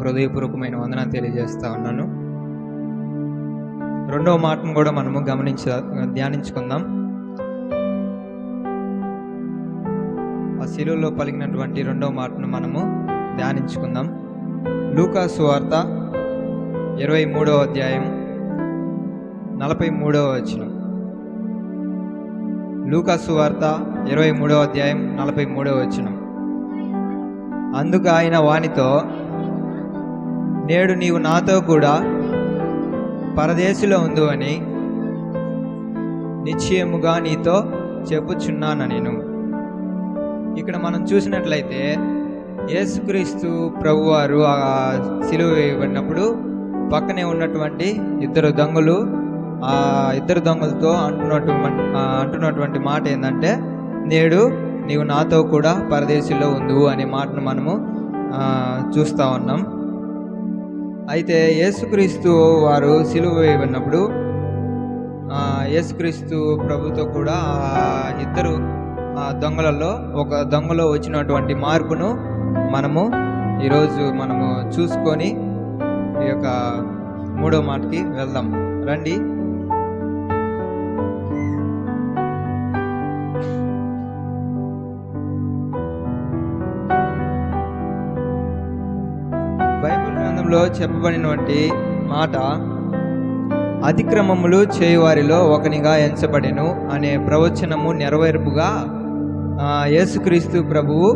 హృదయపూర్వకమైన వందనాలు తెలియజేస్తా ఉన్నాను. రెండవ మాటను కూడా మనము ధ్యానించుకుందాం. ఆ శిలువలో పలికినటువంటి రెండవ మాటను మనము ధ్యానించుకుందాం. లూకా సువార్త 23వ అధ్యాయం 43వ వచనం. లూకా సువార్త 23వ అధ్యాయం 43వ వచనం. అందుకు ఆయన వానితో, నేడు నీవు నాతో కూడా పరదేశిలో ఉండు అని నిశ్చయముగా నీతో చెప్పుచున్నాను నేను. ఇక్కడ మనం చూసినట్లయితే యేసుక్రీస్తు ప్రభువారు ఆ సిలువ వేయబడినప్పుడు పక్కనే ఉన్నటువంటి ఇద్దరు దొంగలతో అంటున్నటువంటి మాట ఏంటంటే, నేడు నీవు నాతో కూడా పరదేశిలో ఉండు అనే మాటను మనము చూస్తూ ఉన్నాం. అయితే యేసుక్రీస్తు వారు సిలువ వేయబడినప్పుడు యేసుక్రీస్తు ప్రభుతో కూడా ఇద్దరు దొంగలలో ఒక దొంగలో వచ్చినటువంటి మార్పును ఈరోజు మనము చూసుకొని ఈ యొక్క మూడో మాటకి వెళ్దాం రండి. బైబిల్ గ్రంథంలో చెప్పబడినటువంటి మాట, అతిక్రమములు చేయువారిలో ఒకనిగా ఎంచబడెను అనే ప్రవచనము నెరవేర్పుగా యేసుక్రీస్తు ప్రభువు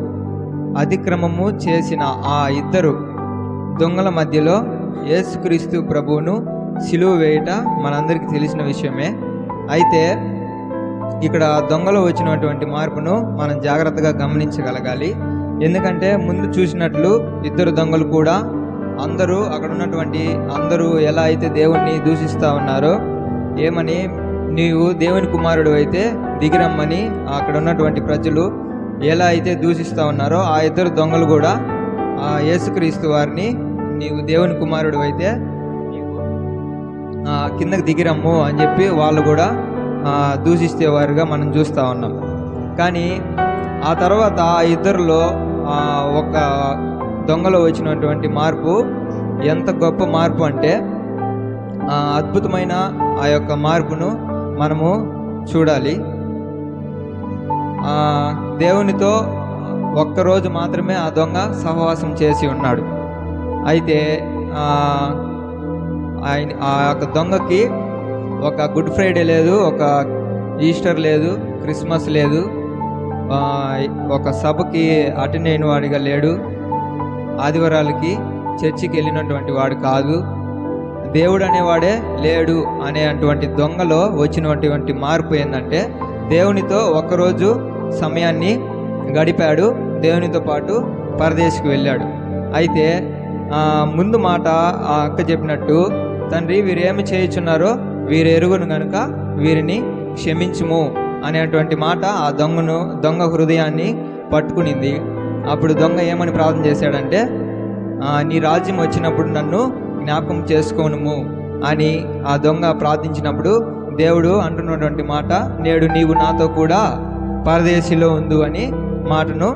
అతిక్రమము చేసిన ఆ ఇద్దరు దొంగల మధ్యలో యేసుక్రీస్తు ప్రభువును సిలువ వేయట మనందరికీ తెలిసిన విషయమే. అయితే ఇక్కడ దొంగలో వచ్చినటువంటి మార్పును మనం జాగ్రత్తగా గమనించగలగాలి. ఎందుకంటే ముందు చూసినట్లు ఇద్దరు దొంగలు కూడా అక్కడ ఉన్నటువంటి అందరూ ఎలా అయితే దేవుణ్ణి దూషిస్తూ ఉన్నారో, ఏమని నీవు దేవుని కుమారుడు అయితే దిగిరమ్మని అక్కడ ఉన్నటువంటి ప్రజలు ఎలా అయితే దూషిస్తూ ఉన్నారో, ఆ ఇద్దరు దొంగలు కూడా యేసుక్రీస్తు వారిని నీవు దేవుని కుమారుడు అయితే నీవు కిందకి దిగిరమ్ము అని చెప్పి వాళ్ళు కూడా దూషిస్తేవారుగా మనం చూస్తూ ఉన్నాం. కానీ ఆ తర్వాత ఆ ఇద్దరిలో ఒక దొంగలో వచ్చినటువంటి మార్పు ఎంత గొప్ప మార్పు అంటే, అద్భుతమైన ఆ యొక్క మార్పును మనము చూడాలి. దేవునితో ఒక్కరోజు మాత్రమే ఆ దొంగ సహవాసం చేసి ఉన్నాడు. అయితే ఆ యొక్క దొంగకి ఒక గుడ్ ఫ్రైడే లేదు, ఒక ఈస్టర్ లేదు, క్రిస్మస్ లేదు, ఒక సభకి అటెండ్ అయిన వాడిగా లేడు, ఆదివారాలకి చర్చికి వెళ్ళినటువంటి వాడు కాదు, దేవుడు అనేవాడే లేడు అనేటువంటి దొంగలో వచ్చినటువంటి మార్పు ఏంటంటే, దేవునితో ఒక్కరోజు సమయాన్ని గడిపాడు, దేవునితో పాటు పరదేశికి వెళ్ళాడు. అయితే ముందు మాట ఆ అక్క చెప్పినట్టు, తండ్రి వీరేమి చేయుచున్నారో వీరు ఎరుగును గనుక వీరిని క్షమించుము అనేటువంటి మాట ఆ దొంగ హృదయాన్ని పట్టుకునింది. అప్పుడు దొంగ ఏమని ప్రార్థన చేశాడంటే, నీ రాజ్యం వచ్చినప్పుడు నన్ను జ్ఞాపకం చేసుకోనుము అని ఆ దొంగ ప్రార్థించినప్పుడు దేవుడు అంటున్నటువంటి మాట, నేడు నీవు నాతో కూడా పరదేశిలో ఉండు అని మాటను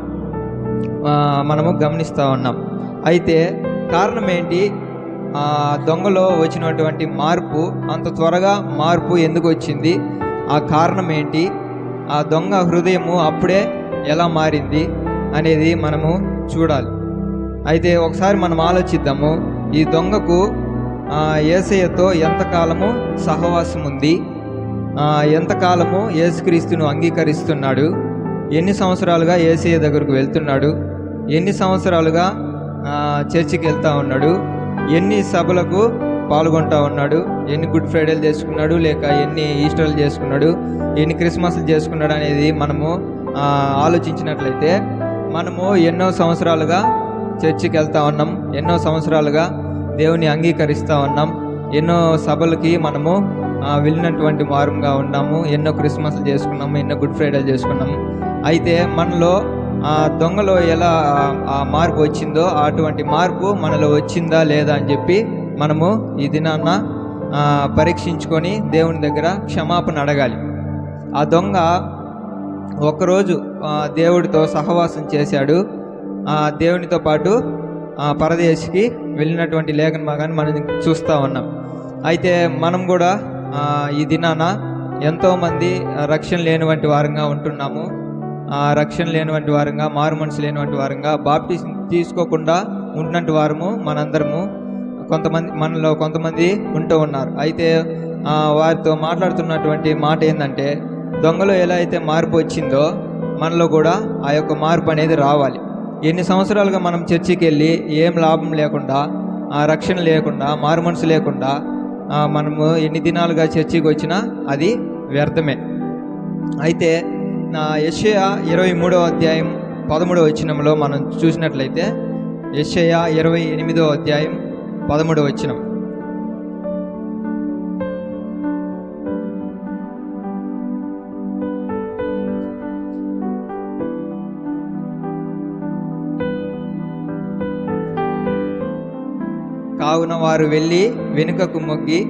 మనము గమనిస్తూ ఉన్నాం. అయితే కారణం ఏంటి? ఆ దొంగలో వచ్చినటువంటి మార్పు, అంత త్వరగా మార్పు ఎందుకు వచ్చింది? ఆ కారణం ఏంటి? ఆ దొంగ హృదయము అప్పుడే ఎలా మారింది అనేది మనము చూడాలి. అయితే ఒకసారి మనం ఆలోచిద్దాము, ఈ దొంగకు యేసయ్యతో ఎంతకాలము సహవాసం ఉంది, ఎంతకాలము యేసుక్రీస్తును అంగీకరిస్తున్నాడు, ఎన్ని సంవత్సరాలుగా యేసయ్య దగ్గరకు వెళ్తున్నాడు, ఎన్ని సంవత్సరాలుగా చర్చికి వెళ్తూ ఉన్నాడు, ఎన్ని సభలకు పాల్గొంటూ ఉన్నాడు, ఎన్ని గుడ్ ఫ్రైడేలు చేసుకున్నాడు, లేక ఎన్ని ఈస్టర్లు చేసుకున్నాడు, ఎన్ని క్రిస్మస్లు చేసుకున్నాడు అనేది మనము ఆలోచించినట్లయితే, మనము ఎన్నో సంవత్సరాలుగా చర్చికి వెళ్తూ ఉన్నాం, ఎన్నో సంవత్సరాలుగా దేవుని అంగీకరిస్తూ ఉన్నాం, ఎన్నో సభలకి మనము వెళ్ళినటువంటి వారంగా ఉన్నాము, ఎన్నో క్రిస్మస్లు చేసుకున్నాము, ఎన్నో గుడ్ ఫ్రైడేలు చేసుకున్నాము. అయితే మనలో ఆ దొంగలో ఎలా ఆ మార్పు వచ్చిందో అటువంటి మార్పు మనలో వచ్చిందా లేదా అని చెప్పి మనము ఈ దినాన్న పరీక్షించుకొని దేవుని దగ్గర క్షమాపణ అడగాలి. ఆ దొంగ ఒకరోజు దేవుడితో సహవాసం చేశాడు, దేవునితో పాటు పరదేశికి వెళ్ళినటువంటి లేఖన భాగాన్ని మనం చూస్తూ ఉన్నాం. అయితే మనం కూడా ఈ దినాన ఎంతోమంది రక్షణ లేనివంటి వారంగా ఉంటున్నాము. రక్షణ లేనివంటి వారంగా, మారు మనసు లేనివంటి వారంగా, బాప్టిజం తీసుకోకుండా ఉన్నటువంటి వారము మనందరము మనలో కొంతమంది ఉంటూ ఉన్నారు. అయితే వారితో మాట్లాడుతున్నటువంటి మాట ఏంటంటే, దొంగలో ఎలా అయితే మార్పు వచ్చిందో మనలో కూడా ఆ యొక్క మార్పు అనేది రావాలి. ఎన్ని సంవత్సరాలుగా మనం చర్చికి వెళ్ళి ఏం లాభం లేకుండా, రక్షణ లేకుండా, మారు మనసు లేకుండా మనము ఎన్ని దినాలుగా చర్చికి వచ్చినా అది వ్యర్థమే. అయితే యెషయా 23వ అధ్యాయం 13వ వచనంలో మనం చూసినట్లయితే, యెషయా 28వ అధ్యాయం 13వ వచనం, కావున వారు వెళ్ళి వెనుకకు మొగ్గి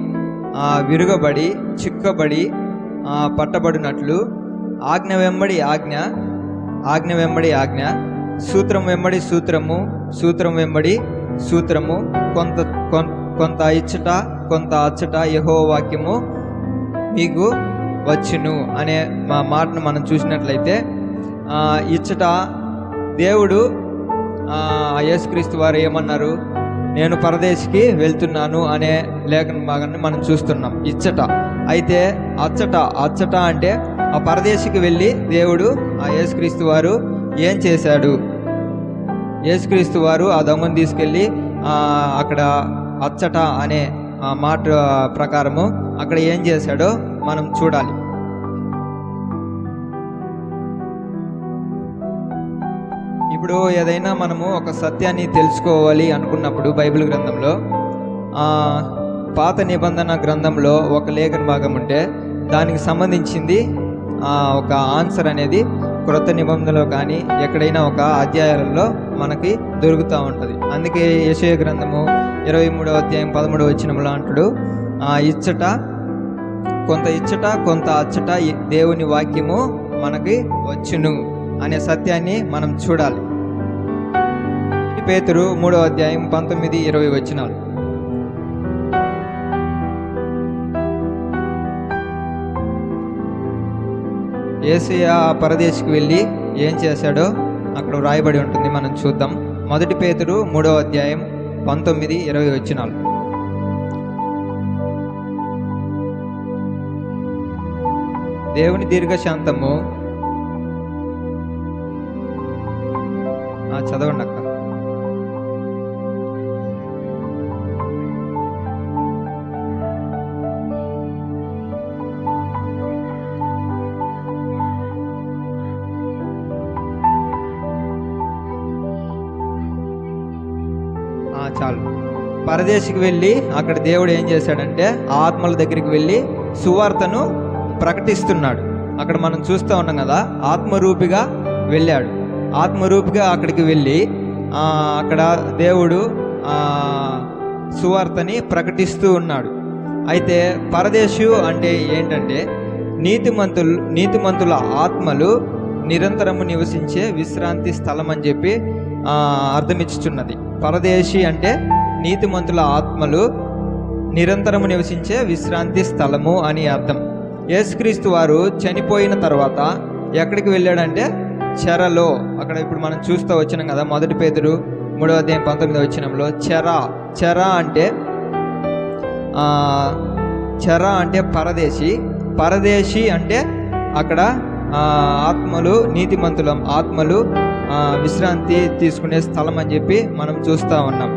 విరుగబడి చిక్కబడి పట్టబడినట్లు ఆజ్ఞ వెంబడి ఆజ్ఞ, ఆజ్ఞ వెంబడి ఆజ్ఞ, సూత్రం వెంబడి సూత్రము, సూత్రం వెంబడి సూత్రము, కొంత ఇచ్చట కొంత అచ్చట యెహోవా వాక్యము మీకు వచ్చును అనే మాటను మనం చూసినట్లయితే, ఇచ్చట దేవుడు యేసుక్రీస్తు వారు ఏమన్నారు, నేను పరదేశికి వెళ్తున్నాను అనే లేఖన భాగాన్ని మనం చూస్తున్నాం. ఇచ్చట. అయితే అచ్చట అంటే ఆ పరదేశికి వెళ్ళి దేవుడు యేసుక్రీస్తు వారు ఏం చేశాడు? యేసుక్రీస్తు వారు ఆ దొంగను తీసుకెళ్ళి అక్కడ అచ్చట అనే మాట ప్రకారము అక్కడ ఏం చేశాడో మనం చూడాలి. ఇప్పుడు ఏదైనా మనము ఒక సత్యాన్ని తెలుసుకోవాలి అనుకున్నప్పుడు బైబిల్ గ్రంథంలో, పాత నిబంధన గ్రంథంలో ఒక లేఖన భాగం ఉంటే దానికి సంబంధించింది ఒక ఆన్సర్ అనేది క్రొత్త నిబంధనలో కానీ ఎక్కడైనా ఒక అధ్యాయాలలో మనకి దొరుకుతూ ఉంటుంది. అందుకే యెషయా గ్రంథము 23వ అధ్యాయం 13వ వచనంలో అంటాడు, ఇచ్చట కొంత అచ్చట దేవుని వాక్యము మనకి వచ్చును అనే సత్యాన్ని మనం చూడాలి. పేతురు 3వ అధ్యాయం 19-20 వచనాలు, యేసయ్య పరదేశికి వెళ్ళి ఏం చేశాడో అక్కడ వ్రాయబడి ఉంటుంది, మనం చూద్దాం. 1 పేతురు 3వ అధ్యాయం 19-20 వచనాలు, దేవుని దీర్ఘశాంతము చదవండి అక్క. చాలు. పరదేశికి వెళ్ళి అక్కడ దేవుడు ఏం చేశాడంటే ఆత్మల దగ్గరికి వెళ్ళి సువార్తను ప్రకటిస్తున్నాడు. అక్కడ మనం చూస్తూ ఉన్నాం కదా, ఆత్మరూపిగా వెళ్ళాడు. ఆత్మరూపిగా అక్కడికి వెళ్ళి అక్కడ దేవుడు సువార్తని ప్రకటిస్తూ ఉన్నాడు. అయితే పరదేశు అంటే ఏంటంటే నీతిమంతుల ఆత్మలు నిరంతరము నివసించే విశ్రాంతి స్థలం అని చెప్పి అర్థమిచ్చుచున్నది. పరదేశి అంటే నీతిమంతుల ఆత్మలు నిరంతరము నివసించే విశ్రాంతి స్థలము అని అర్థం. యేసుక్రీస్తు వారు చనిపోయిన తర్వాత ఎక్కడికి వెళ్ళాడంటే చెరలో. అక్కడ ఇప్పుడు మనం చూస్తూ వచ్చినాం కదా, 1 పేతురు 3వ అధ్యాయం 19వ వచనంలో చెర అంటే పరదేశి అంటే అక్కడ ఆత్మలు, నీతిమంతుల ఆత్మలు విశ్రాంతి తీసుకునే స్థలం అని చెప్పి మనం చూస్తూ ఉన్నాం.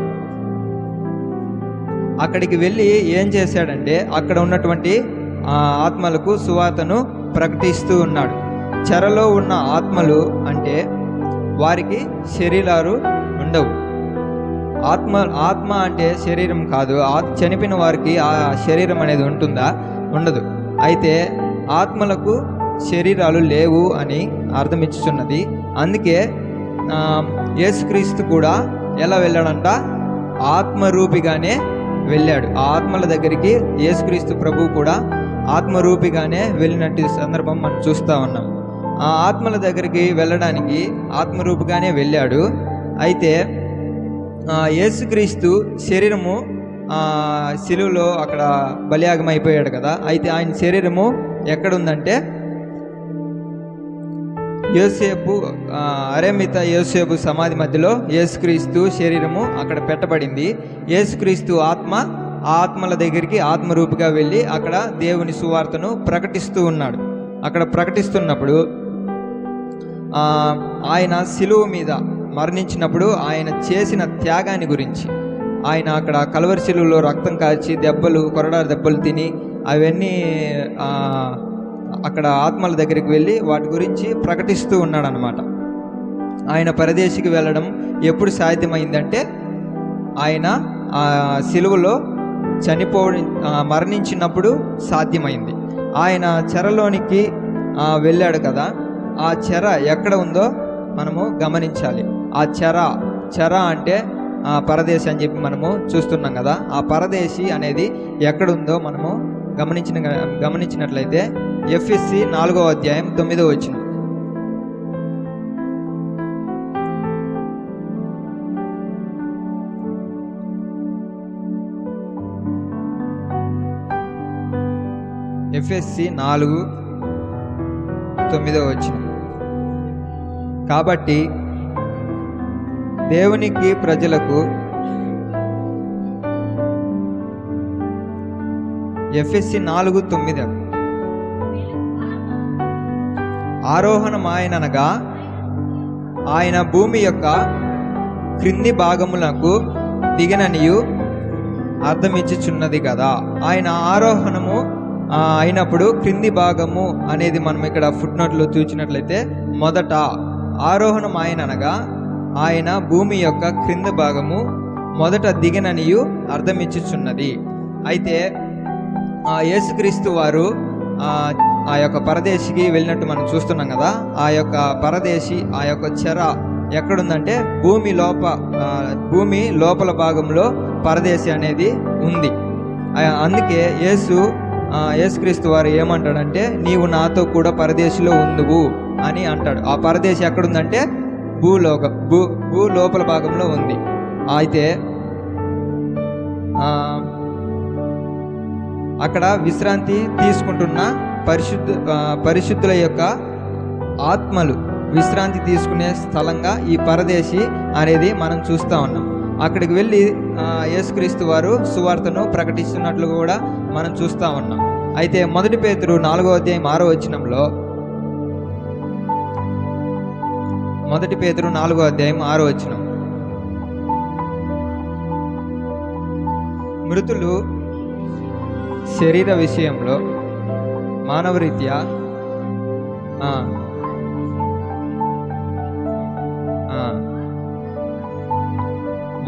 అక్కడికి వెళ్ళి ఏం చేశాడంటే అక్కడ ఉన్నటువంటి ఆత్మలకు సువార్తను ప్రకటిస్తూ ఉన్నాడు. చెరలో ఉన్న ఆత్మలు అంటే వారికి శరీరాలు ఉండవు. ఆత్మ అంటే శరీరం కాదు. చనిపోయిన వారికి ఆ శరీరం అనేది ఉంటుందా? ఉండదు. అయితే ఆత్మలకు శరీరాలు లేవు అని అర్థమిచ్చుచున్నది. అందుకే యేసుక్రీస్తు కూడా ఎలా వెళ్ళాడంట? ఆత్మరూపిగానే వెళ్ళాడు. ఆ ఆత్మల దగ్గరికి యేసుక్రీస్తు ప్రభు కూడా ఆత్మరూపిగానే వెళ్ళినట్టు సందర్భం మనం చూస్తూ ఉన్నాం. ఆ ఆత్మల దగ్గరికి వెళ్ళడానికి ఆత్మరూపిగానే వెళ్ళాడు. అయితే యేసుక్రీస్తు శరీరము శిలువలో అక్కడ బలియాగం అయిపోయాడు కదా. అయితే ఆయన శరీరము ఎక్కడుందంటే యోసేపు అరేమిత యోసేపు సమాధి మధ్యలో యేసుక్రీస్తు శరీరము అక్కడ పెట్టబడింది. యేసుక్రీస్తు ఆత్మల దగ్గరికి ఆత్మరూపిగా వెళ్ళి అక్కడ దేవుని సువార్తను ప్రకటిస్తూ ఉన్నాడు. అక్కడ ప్రకటిస్తున్నప్పుడు ఆయన శిలువ మీద మరణించినప్పుడు ఆయన చేసిన త్యాగాన్ని గురించి, ఆయన అక్కడ కల్వరి శిలువలో రక్తం కాల్చి కొరడా దెబ్బలు తిని అవన్నీ అక్కడ ఆత్మల దగ్గరికి వెళ్ళి వాటి గురించి ప్రకటిస్తూ ఉన్నాడు అన్నమాట. ఆయన పరదేశికి వెళ్ళడం ఎప్పుడు సాధ్యమైందంటే ఆయన శిలువలో మరణించినప్పుడు సాధ్యమైంది. ఆయన చెరలోనికి వెళ్ళాడు కదా. ఆ చెర ఎక్కడ ఉందో మనము గమనించాలి. ఆ చెర అంటే పరదేశి అని చెప్పి మనము చూస్తున్నాం కదా. ఆ పరదేశి అనేది ఎక్కడుందో మనము గమనించినట్లయితే ఎఫెసీ 4వ అధ్యాయం 9వ వచనం. ఎఫెసీ 4:9 వచనం. కాబట్టి దేవునికి ప్రజలకు ఎఫెసీ 4:9 ఆరోహణమాయనగా ఆయన భూమి యొక్క క్రింది భాగములకు దిగననియు అర్థమిచ్చుచున్నది కదా. ఆయన ఆరోహణము అయినప్పుడు క్రింది భాగము అనేది మనం ఇక్కడ ఫుట్ నోట్లో చూసినట్లయితే మొదట ఆరోహణం ఆయనగా ఆయన భూమి యొక్క క్రింద భాగము మొదట దిగననియు అర్థమిచ్చుచున్నది. అయితే యేసుక్రీస్తు వారు ఆ యొక్క పరదేశికి వెళ్ళినట్టు మనం చూస్తున్నాం కదా. ఆ యొక్క పరదేశి ఆ యొక్క చెర ఎక్కడుందంటే భూమి లోపల భాగంలో పరదేశి అనేది ఉంది. అందుకే యేసుక్రీస్తు వారు ఏమంటాడంటే నీవు నాతో కూడా పరదేశిలో ఉందువు అని అంటాడు. ఆ పరదేశి ఎక్కడుందంటే భూ లోపల భాగంలో ఉంది. అయితే అక్కడ విశ్రాంతి తీసుకుంటున్న పరిశుద్ధుల యొక్క ఆత్మలు విశ్రాంతి తీసుకునే స్థలంగా ఈ పరదేశి అనేది మనం చూస్తూ ఉన్నాం. అక్కడికి వెళ్ళి యేసుక్రీస్తు వారు సువార్తను ప్రకటిస్తున్నట్లు కూడా మనం చూస్తూ ఉన్నాం. అయితే 1 పేతురు 4వ అధ్యాయం 6వ వచనంలో 1 పేతురు 4వ అధ్యాయం 6వ వచనం, మృతులు శరీర విషయంలో మానవరీత్యా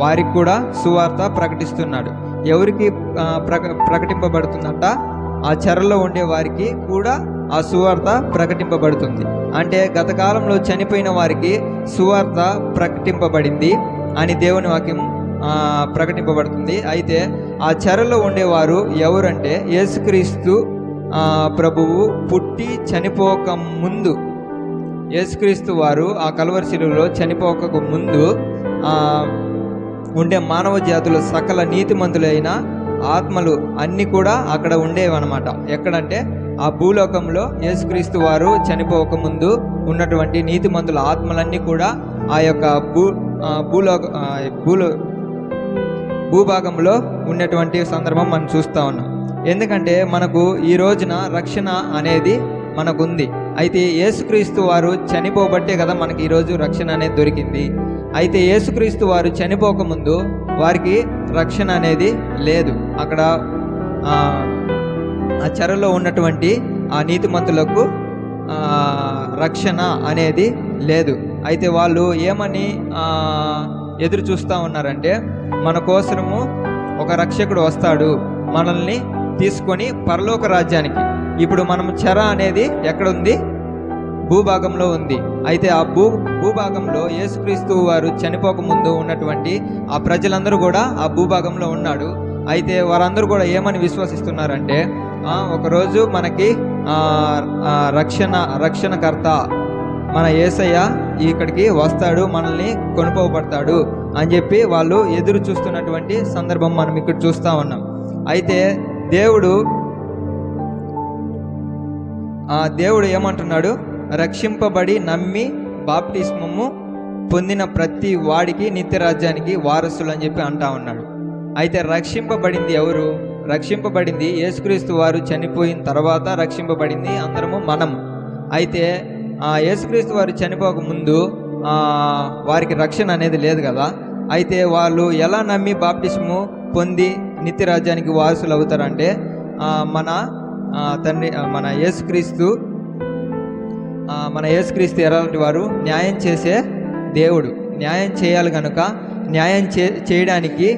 వారికి కూడా సువార్త ప్రకటిస్తున్నాడు. ఎవరికి ప్రకటింపబడుతుందంట? ఆ చెరలో ఉండే వారికి కూడా ఆ సువార్త ప్రకటింపబడుతుంది. అంటే గత కాలంలో చనిపోయిన వారికి సువార్త ప్రకటింపబడింది అని దేవుని వాక్యం ప్రకటింపబడుతుంది. అయితే ఆ చెరలో ఉండేవారు ఎవరంటే యేసుక్రీస్తు ప్రభువు పుట్టి చనిపోక ముందు, యేసుక్రీస్తు వారు ఆ కల్వరి శిలువలో చనిపోక ముందు ఉండే మానవ జాతుల సకల నీతిమంతులైన ఆత్మలు అన్నీ కూడా అక్కడ ఉండేవన్నమాట. ఎక్కడంటే ఆ భూలోకంలో యేసుక్రీస్తు వారు చనిపోక ముందు ఉన్నటువంటి నీతిమంతుల ఆత్మలన్నీ కూడా ఆ యొక్క భూభాగంలో ఉన్నటువంటి సందర్భం మనం చూస్తూ ఉన్నాం. ఎందుకంటే మనకు ఈ రోజున రక్షణ అనేది మనకుంది. అయితే యేసుక్రీస్తు వారు చనిపోబట్టే కదా మనకి ఈరోజు రక్షణ అనేది దొరికింది. అయితే యేసుక్రీస్తు వారు చనిపోకముందు వారికి రక్షణ అనేది లేదు. అక్కడ ఆ చెరలో ఉన్నటువంటి ఆ నీతిమంతులకు రక్షణ అనేది లేదు. అయితే వాళ్ళు ఏమని ఎదురు చూస్తూ ఉన్నారంటే మన కోసము ఒక రక్షకుడు వస్తాడు, మనల్ని తీసుకొని పరలోక రాజ్యానికి. ఇప్పుడు మనం చెర అనేది ఎక్కడ ఉంది? భూభాగంలో ఉంది. అయితే ఆ భూభాగంలో యేసుక్రీస్తు వారు చనిపోకముందు ఉన్నటువంటి ఆ ప్రజలందరూ కూడా ఆ భూభాగంలో ఉన్నాడు. అయితే వారందరూ కూడా ఏమని విశ్వసిస్తున్నారంటే ఒకరోజు మనకి రక్షణకర్త మన యేసయ్య ఇక్కడికి వస్తాడు, మనల్ని కొనుక్కోబడతాడు అని చెప్పి వాళ్ళు ఎదురు చూస్తున్నటువంటి సందర్భం మనం ఇక్కడ చూస్తూ ఉన్నాం. అయితే దేవుడు ఏమంటున్నాడు? రక్షింపబడి నమ్మి బాప్టిస్మము పొందిన ప్రతి వాడికి నిత్యరాజ్యానికి వారసులు అని చెప్పి అంటా ఉన్నాడు. అయితే రక్షింపబడింది ఎవరు? రక్షింపబడింది యేసుక్రీస్తు వారు చనిపోయిన తర్వాత రక్షింపబడింది అందరము మనము. అయితే యేసుక్రీస్తు వారు చనిపోక ముందు వారికి రక్షణ అనేది లేదు కదా. అయితే వాళ్ళు ఎలా నమ్మి బాప్టిస్ము పొంది నిత్యరాజ్యానికి వారసులు అవుతారంటే మన తండ్రి మన యేసుక్రీస్తు ఎలాంటి వారు? న్యాయం చేసే దేవుడు. న్యాయం చేయాలి కనుక న్యాయం చేయడానికి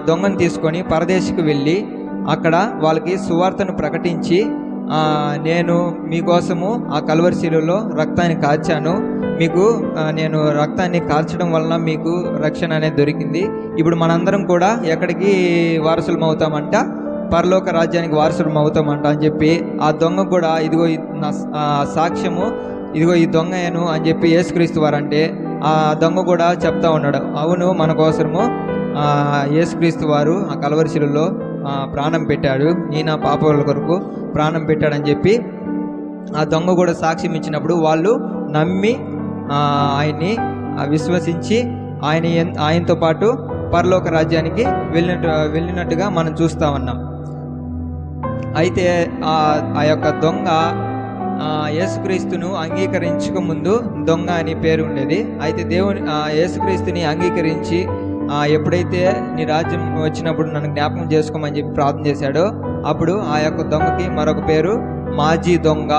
దొంగను తీసుకొని పరదేశికి వెళ్ళి అక్కడ వాళ్ళకి సువార్తను ప్రకటించి, నేను మీకోసము ఆ కల్వరి శిలువలో రక్తాన్ని కార్చాను, మీకు నేను రక్తాన్ని కార్చడం వలన మీకు రక్షణ అనేది దొరికింది. ఇప్పుడు మనందరం కూడా ఎక్కడికి వారసులం అవుతామంట? పరలోక రాజ్యానికి వారసులం అవుతామంట అని చెప్పి ఆ దొంగ కూడా ఇదిగో నా సాక్ష్యము, ఇదిగో ఈ దొంగను అని చెప్పి యేసుక్రీస్తు వారంటే ఆ దొంగ కూడా చెప్తా ఉన్నాడు, అవును మన కోసము యేసుక్రీస్తు వారు ఆ కల్వరి శిలువలో ప్రాణం పెట్టాడు, నీ నా పాపాల కొరకు ప్రాణం పెట్టాడని చెప్పి ఆ దొంగ కూడా సాక్ష్యం ఇచ్చినప్పుడు వాళ్ళు నమ్మి ఆయన్ని విశ్వసించి ఆయనతో పాటు పరలోక రాజ్యానికి వెళ్ళినట్టుగా మనం చూస్తూ ఉన్నాం. అయితే ఆ యొక్క దొంగ యేసుక్రీస్తును అంగీకరించక ముందు దొంగ అని పేరు ఉండేది. అయితే యేసుక్రీస్తుని అంగీకరించి ఎప్పుడైతే నీ రాజ్యం వచ్చినప్పుడు నన్ను జ్ఞాపకం చేసుకోమని చెప్పి ప్రార్థన చేశాడో అప్పుడు ఆ యొక్క దొంగకి మరొక పేరు మాజీ దొంగ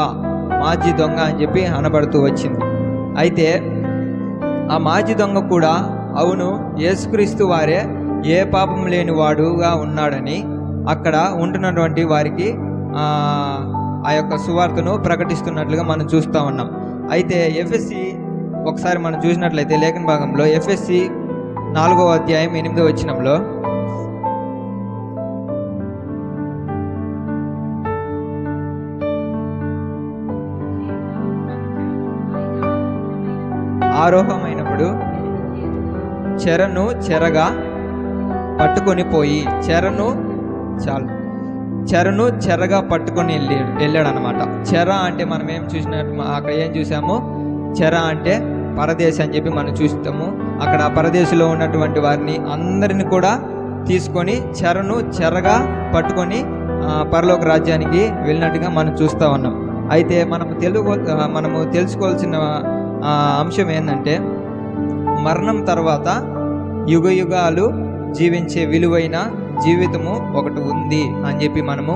అని చెప్పి అనబడుతూ వచ్చింది. అయితే ఆ మాజీ దొంగ కూడా అవును యేసుక్రీస్తు వారే ఏ పాపం లేని వాడుగా ఉన్నాడని అక్కడ ఉంటున్నటువంటి వారికి ఆ యొక్క సువార్తను ప్రకటిస్తున్నట్లుగా మనం చూస్తూ ఉన్నాం. అయితే ఎఫ్ఎస్సి ఒకసారి మనం చూసినట్లయితే లేఖన భాగంలో ఎఫ్ఎస్సి 4వ అధ్యాయం 8వ వచనంలో ఆరోహమైనప్పుడు చెరను చెరగా పట్టుకొని పోయి చెరను చెరగా పట్టుకొని వెళ్ళాడు అనమాట. చెర అంటే మనం ఏం చూసినట్టు అక్కడ ఏం చూసాము? చెర అంటే పరదేశం అని చెప్పి మనం చూస్తాము. అక్కడ ఆ పరదేశంలో ఉన్నటువంటి వారిని అందరిని కూడా తీసుకొని చెరను చెరగా పట్టుకొని పరలోక రాజ్యానికి వెళ్ళినట్టుగా మనం చూస్తూ ఉన్నాం. అయితే మనము తెలుసుకోవాల్సిన అంశం ఏంటంటే మరణం తర్వాత యుగ యుగాలు జీవించే విలువైన జీవితము ఒకటి ఉంది అని చెప్పి మనము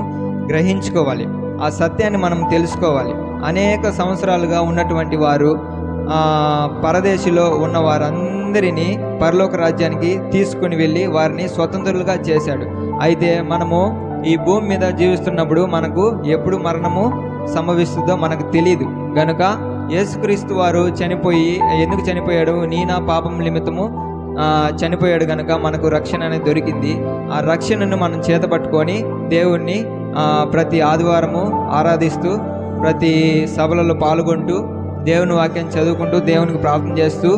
గ్రహించుకోవాలి. ఆ సత్యాన్ని మనం తెలుసుకోవాలి. అనేక సంవత్సరాలుగా ఉన్నటువంటి వారు పరదేశిలో ఉన్న వారందరినీ పరలోక రాజ్యానికి తీసుకుని వెళ్ళి వారిని స్వతంత్రులుగా చేశాడు. అయితే మనము ఈ భూమి మీద జీవిస్తున్నప్పుడు మనకు ఎప్పుడు మరణము సంభవిస్తుందో మనకు తెలియదు. గనుక యేసుక్రీస్తు వారు ఎందుకు చనిపోయాడు? నీ నా పాపం నిమిత్తము చనిపోయాడు కనుక మనకు రక్షణ అనేది దొరికింది. ఆ రక్షణను మనం చేతపట్టుకొని దేవుణ్ణి ప్రతి ఆదివారము ఆరాధిస్తూ, ప్రతి సభలలో పాల్గొంటూ, దేవుని వాక్యం చదువుకుంటూ, దేవునికి ప్రార్థన చేస్తూ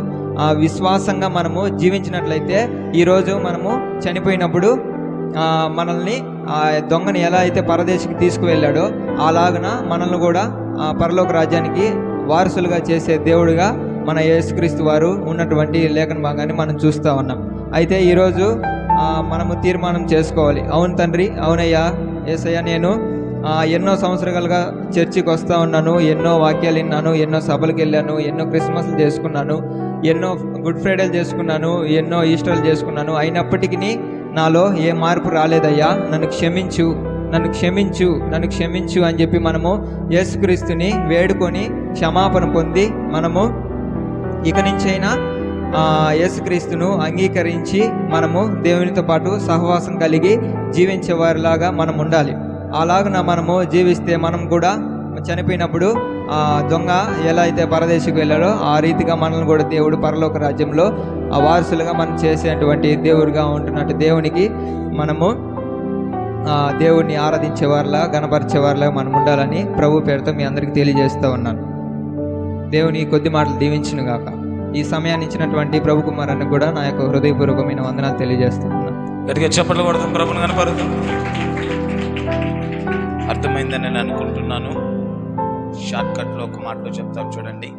విశ్వాసంగా మనము జీవించినట్లయితే ఈరోజు మనము చనిపోయినప్పుడు మనల్ని ఆ దొంగని ఎలా అయితే పరదేశికి తీసుకువెళ్ళాడో అలాగన మనల్ని కూడా పరలోక రాజ్యానికి వారసులుగా చేసే దేవుడుగా మన యేసుక్రీస్తు వారు ఉన్నటువంటి లేఖన భాగాన్ని మనం చూస్తూ ఉన్నాం. అయితే ఈరోజు మనము తీర్మానం చేసుకోవాలి. అవును తండ్రి, అవునయ్యా యేసయ్య, నేను ఎన్నో సంవత్సరాలుగా చర్చికి వస్తూ ఉన్నాను, ఎన్నో వాక్యాలు విన్నాను, ఎన్నో సభలకు వెళ్ళాను, ఎన్నో క్రిస్మస్లు చేసుకున్నాను, ఎన్నో గుడ్ ఫ్రైడేలు చేసుకున్నాను, ఎన్నో ఈస్టర్లు చేసుకున్నాను. అయినప్పటికీ నాలో ఏ మార్పు రాలేదయ్యా, నన్ను క్షమించు అని చెప్పి మనము యేసుక్రీస్తుని వేడుకొని క్షమాపణ పొంది మనము ఇక నుంచైనా యేసుక్రీస్తును అంగీకరించి మనము దేవునితో పాటు సహవాసం కలిగి జీవించే వారిలాగా మనం ఉండాలి. అలాగన మనము జీవిస్తే మనం కూడా చనిపోయినప్పుడు దొంగ ఎలా అయితే పరదేశికి వెళ్ళాడో ఆ రీతిగా మనల్ని కూడా దేవుడు పరలోక రాజ్యంలో ఆ వారసులుగా మనం చేసేటువంటి దేవుడిగా ఉంటున్నట్టు దేవునికి మనము దేవుడిని ఆరాధించేవారిలా, గణపరిచేవారిలా మనం ఉండాలని ప్రభు పేరుతో మీ అందరికీ తెలియజేస్తూ ఉన్నాను. దేవుని ఈ కొద్ది మాటలు దీవించును గాక. ఈ సమయాన్ని ఇచ్చినటువంటి ప్రభు కుమారాన్ని కూడా నా యొక్క హృదయపూర్వకమైన వందనాలు తెలియజేస్తున్నాను. గట్టిగా చెప్పట్లు కొడతాం, ప్రభుని కనపడతాం. అర్థమైందని నేను అనుకుంటున్నాను. షార్ట్ కట్లో ఒక మాటలో చెప్తాం చూడండి.